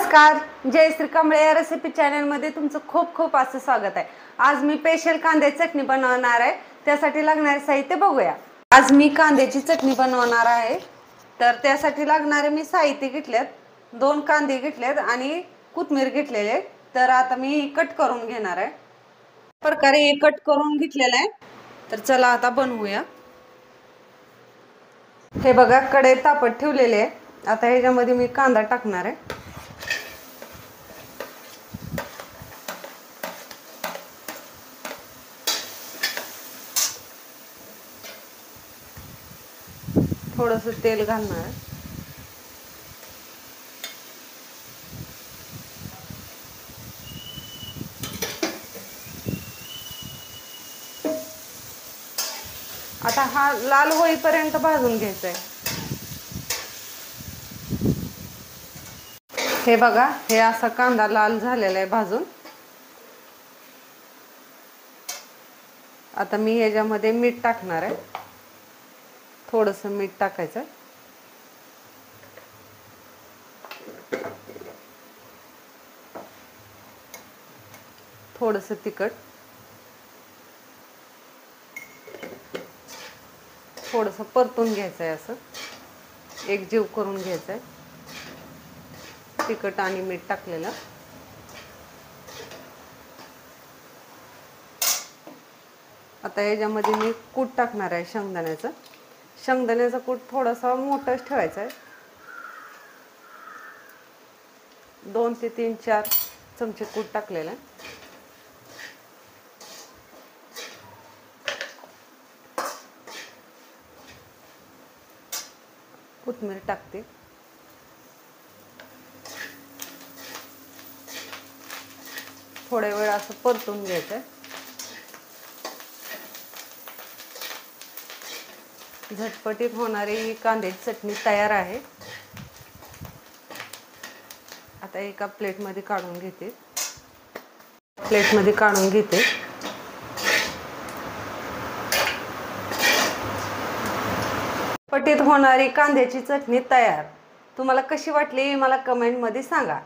नमस्कार, जयश्री कांबळे या रेसिपी चॅनलमध्ये तुमचं खूप खूप असं स्वागत आहे। आज मी स्पेशल कांदे चटणी बनवणार आहे। त्यासाठी लागणारे साहित्य बघूया। आज मी कांद्याची चटणी बनवणार आहे। तर त्यासाठी लागणारे मी साहित्य घेतलेत, 2 कांदे घेतलेत आणि कोथिंबीर घेतलेले। तर आता मी कट करून घेणार आहे। प्रकारे हे कट करून घेतलेलं आहे। तर चला आता बनवूया। हे बघा, कढई तापत ठेवलेली आहे। आता ह्याच्यामध्ये मी कांदा टाकणार आहे। थोडंसं तेल घालणार आहे। आता हा लाल होईपर्यंत भाजून घ्यायचा आहे। हे बघा, हे असा कांदा लाल झालेला आहे भाजून। आता मी ह्याच्यामध्ये मीठ टाकणार आहे। थोडंसं मीठ टाकायचं। थोडंसं तिखट, थोडंसं परतून घ्यायचं आहे। असं एकजीव करून घ्यायचं आहे तिखट आणि मीठ टाकलेलं। आता ह्याच्यामध्ये मी कूट टाकणार आहे शेंगदाण्याचं। शेंगदाण्याचा कूट थोडासा मोठाच ठेवायचा आहे। 2 ते 3-4 चमचे कूट टाकलेला आहे। कोथिंबीर टाकते। थोड्या वेळ असं परतून घ्यायचं आहे। झटपटीत होणारी ही कांद्याची चटणी तयार आहे। आता एका प्लेटमध्ये काढून घेते। झटपटीत होणारी कांद्याची चटणी तयार। तुम्हाला कशी वाटली मला कमेंटमध्ये सांगा।